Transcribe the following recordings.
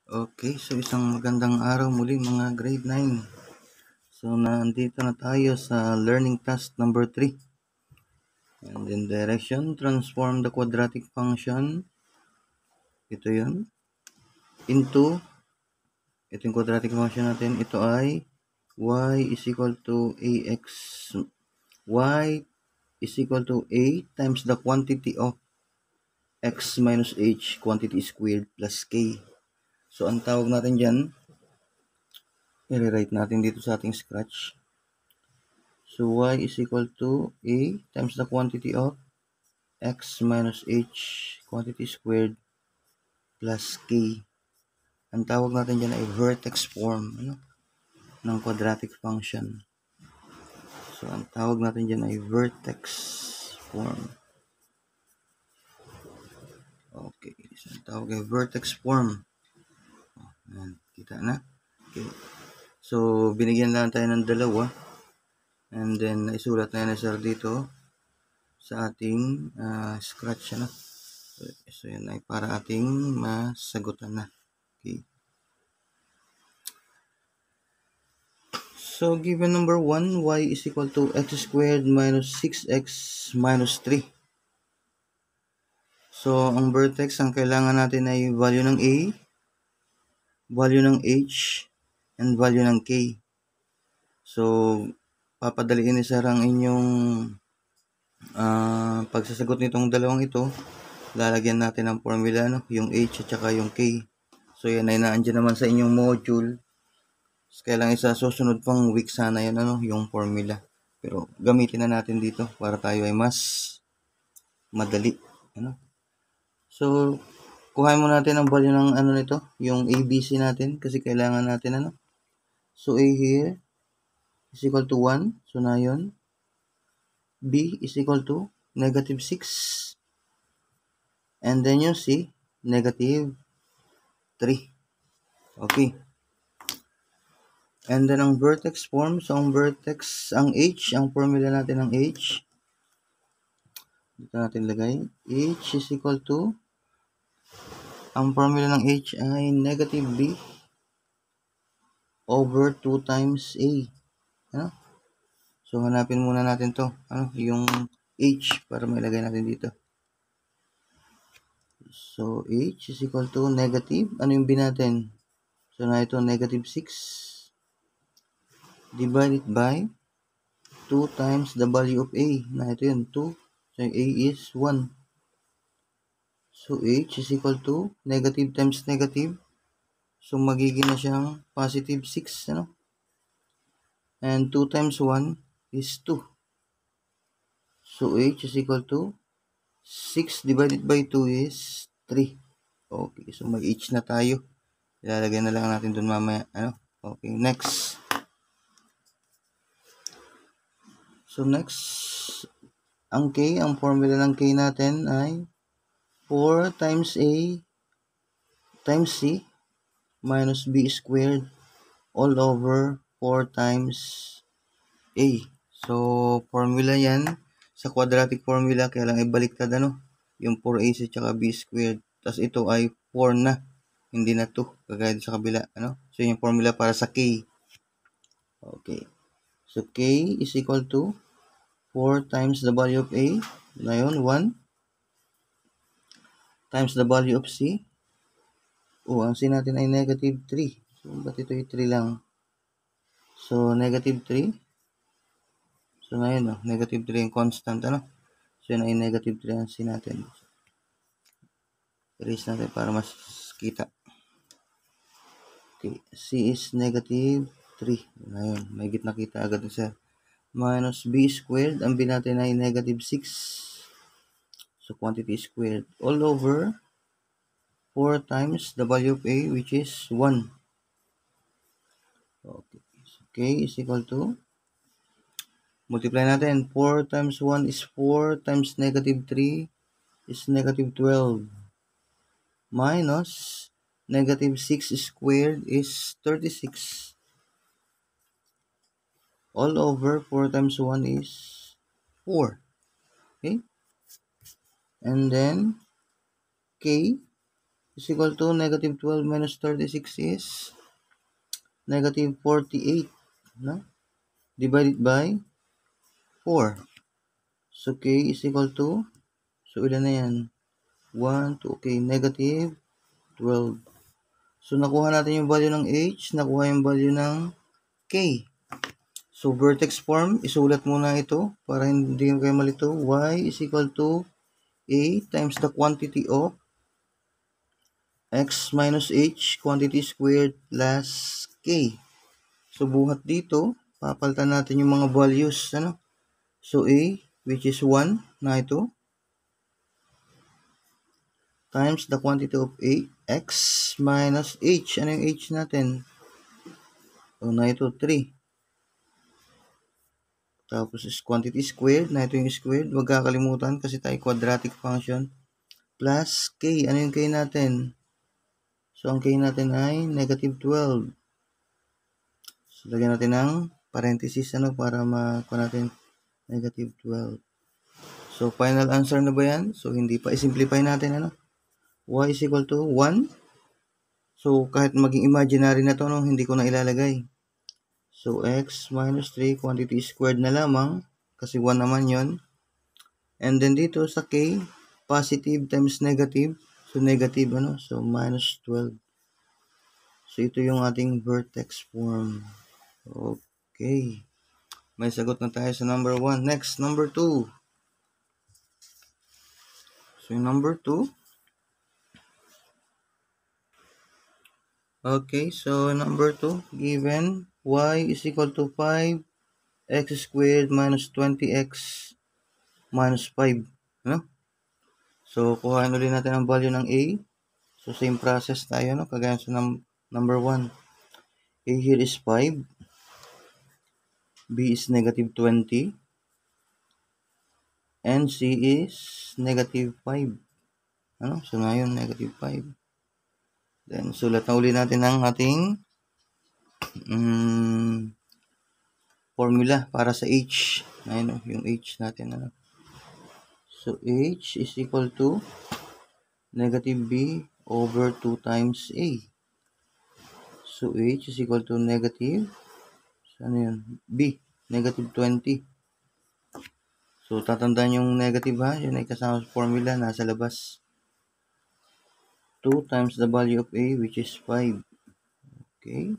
Okay, so isang magandang araw muli mga grade 9. So nandito na tayo sa learning task number 3. And in direction, transform the quadratic function, ito yun, into, ito yung quadratic function natin, ito ay y is equal to ax, y is equal to a times the quantity of x minus h, quantity squared plus k. So ang tawag natin dyan, i-rewrite natin dito sa ating scratch. So y is equal to a times the quantity of x minus h, quantity squared, plus k. Ang tawag natin dyan ay vertex form ng quadratic function. So ang tawag natin dyan ay vertex form. Okay, so ang tawag ay vertex form. Ayan, kita na. Okay. So binigyan lang tayo ng dalawa. And then naisulat na yan sir dito sa ating scratch. So yan ay para ating masagutan na. Okay. So given number 1, y is equal to x squared minus 6x minus 3. So ang vertex, ang kailangan natin ay value ng a, value ng h, and value ng k. So papadaliin ni sir ang inyong pagsasagot nitong dalawang ito. Lalagyan natin ng formula, yung h at saka yung k. So yan ay naandyan naman sa inyong module. So, kailangan isa susunod pang week sana yan, yung formula. Pero gamitin na natin dito para tayo ay mas madali. So, kuhain mo natin ang value ng nito, yung ABC natin kasi kailangan natin So, A here is equal to 1. So, na yun. B is equal to negative 6. And then yung C, negative 3. Okay. And then ang vertex form, so ang vertex, ang H, ang formula natin ng H, dito natin lagay, H is equal to, ang formula ng H ay negative B over 2 times A. So hanapin muna natin to, yung H para mailagay natin dito. So H is equal to negative, ano yung B natin? So na ito negative 6 divided by 2 times the value of A. Na ito yun, 2. So A is 1. So H is equal to negative times negative. So magiging na siyang positive 6, And 2 times 1 is 2. So H is equal to 6 divided by 2 is 3. Okay, so mag-H na tayo. Ilalagay na lang natin dun mamaya. Okay, next. So next, ang K, ang formula ng K natin ay 4 times A times C minus B squared all over 4 times A. So, formula yan. Sa quadratic formula, kaya lang ibaliktad yung 4AC tsaka B squared. Tapos ito ay 4 na. Hindi na 2. Kagaya sa kabila. So, yung formula para sa K. Okay. So, K is equal to 4 times the value of A. Na yun, 1. Times the value of C. Ang C natin ay negative 3. So, ba't ito ay 3 lang? So, negative 3. So, ngayon, negative 3 yung constant, So, yun ay negative 3 ang C natin. Erase natin para mas kita. Okay, C is negative 3. Ngayon, may gitna kita agad sa minus B squared. Ang B natin ay negative 6. So, quantity squared all over 4 times the value of A, which is 1. Okay, so K is equal to, multiply natin. 4 times 1 is 4 times negative 3 is negative 12. Minus negative 6 squared is 36. All over 4 times 1 is 4. Okay? And then K is equal to negative 12 minus 36 is negative 48. No? Divided by 4. So k is equal to, so ilan na yan? 1, 2, okay, negative 12. So nakuha natin yung value ng h, nakuha yung value ng k. So vertex form, isulat muna ito para hindi kayo malito. Y is equal to a times the quantity of x minus h, quantity squared plus k. So buhat dito, papalitan natin yung mga values. Ano? So a, which is 1 na ito, times the quantity of a, x minus h. Ano yung h natin? So na ito, 3. Tapos is quantity squared, na ito yung squared. Huwag kakalimutan kasi tayo quadratic function. Plus k, ano yung k natin? So ang k natin ay negative 12. So lagyan natin ng parenthesis para makuha natin negative 12. So final answer na ba yan? So hindi pa, i-simplify natin y is equal to 1. So kahit maging imaginary na to, hindi ko na ilalagay. So x minus 3 quantity squared na lamang kasi 1 naman yon. And then dito sa k, positive times negative. So negative so minus 12. So ito yung ating vertex form. Okay. May sagot na tayo sa number 1. Next, number 2. So yung number 2. Okay, so number 2, given y is equal to 5x squared minus 20x minus 5. So, kuhaan ulit natin ang value ng a. So, same process tayo, kagaya sa number 1. A here is 5. B is negative 20. And C is negative 5. So, ngayon, negative 5. Then, sulat na ulit natin ang ating formula para sa h. Ayun, yung h natin. So, h is equal to negative b over 2 times a. So, h is equal to negative, b, negative 20. So, tatandaan yung negative yun ay kasama sa formula, nasa labas. 2 times the value of a, which is 5. Okay.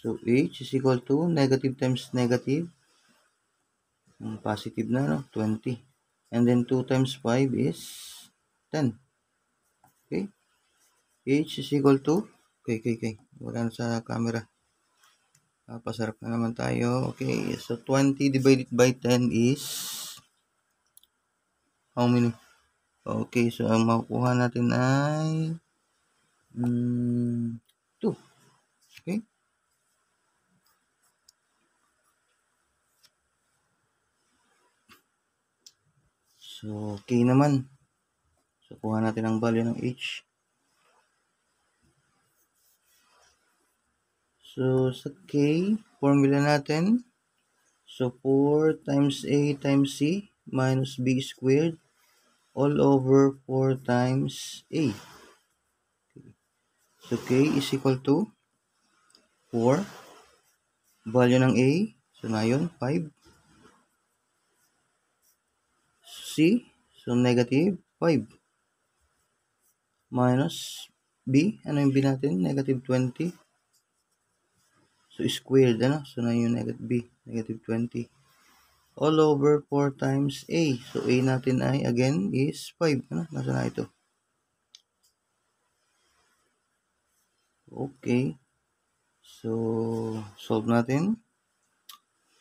So, h is equal to negative times negative. Positive na, 20. And then 2 times 5 is 10. Okay. H is equal to, okay. Wala na sa camera. Pasarap na naman tayo. Okay. So, 20 divided by 10 is how many? Okay. So, ang makukuha natin ay 2. Okay. So, k naman. So, kuha natin ang value ng h. So, sa k, formula natin. So, 4 times a times c minus b squared all over 4 times a. So, k is equal to 4. Value ng a. So, na yun, 5. C. So, negative 5. Minus b. Ano yung b natin? Negative 20. So, squared, So, na yung negative b. Negative 20. All over 4 times a. So, a natin ay, again, is 5. Nasa na ito? Okay. So, solve natin.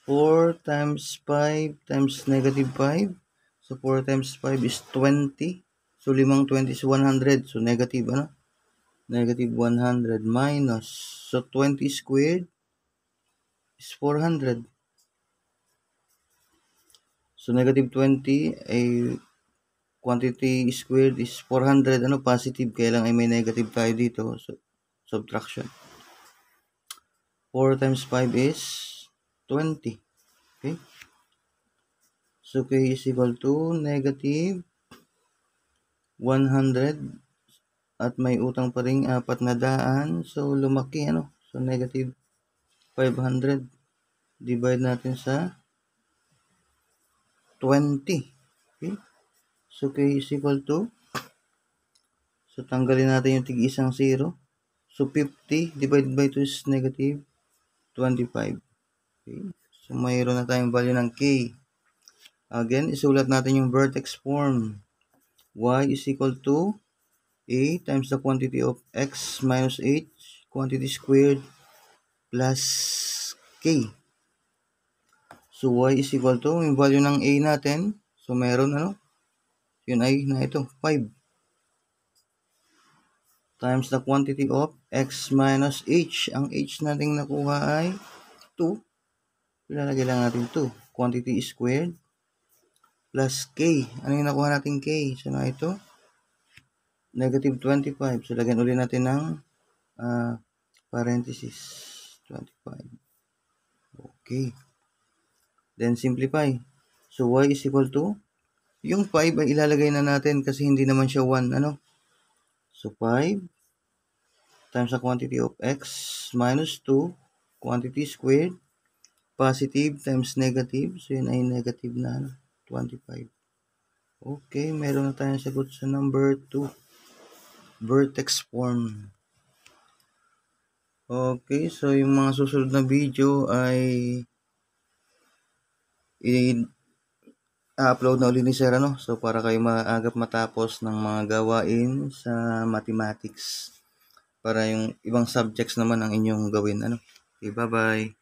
4 times 5 times negative 5. So, 4 times 5 is 20. So, 5 20 is 100. So, negative, Negative 100 minus. So, 20 squared is 400. So, negative 20 ay quantity squared is 400. Positive. Kaya lang ay may negative tayo dito. So, subtraction. 4 times 5 is 20. Okay. So, k is equal to negative 100. at may utang pa ring 400. So lumaki ano. So negative 500. Divide natin sa 20. Okay? So k is equal to, so tanggalin natin yung tig-isang 0. So 50 divided by 2 is negative 25. Okay? So mayroon na tayong value ng k. Again, isulat natin yung vertex form. Y is equal to A times the quantity of X minus H, quantity squared, plus K. So Y is equal to, yung value ng A natin, so meron ano, yun ay na ito, 5. Times the quantity of X minus H. Ang H natin nakuha ay 2. Ilalagay lang natin 2. Quantity squared, plus K. Ano yung nakuha natin K? So na ito, negative 25. So lagyan ulit natin ng parenthesis 25. Okay. Then simplify. So y is equal to, yung 5 ay ilalagay na natin kasi hindi naman siya 1. Ano? So 5 times the quantity of x minus 2, quantity squared, positive times negative. So yun ay negative na 25. Okay, meron na tayong sagot sa number 2. Vertex form. Okay, so yung mga susunod na video ay i-upload na ulit ni Sir, ano? So para kayo maagap matapos ng mga gawain sa mathematics. Para yung ibang subjects naman ang inyong gawin, ano? Okay, bye-bye.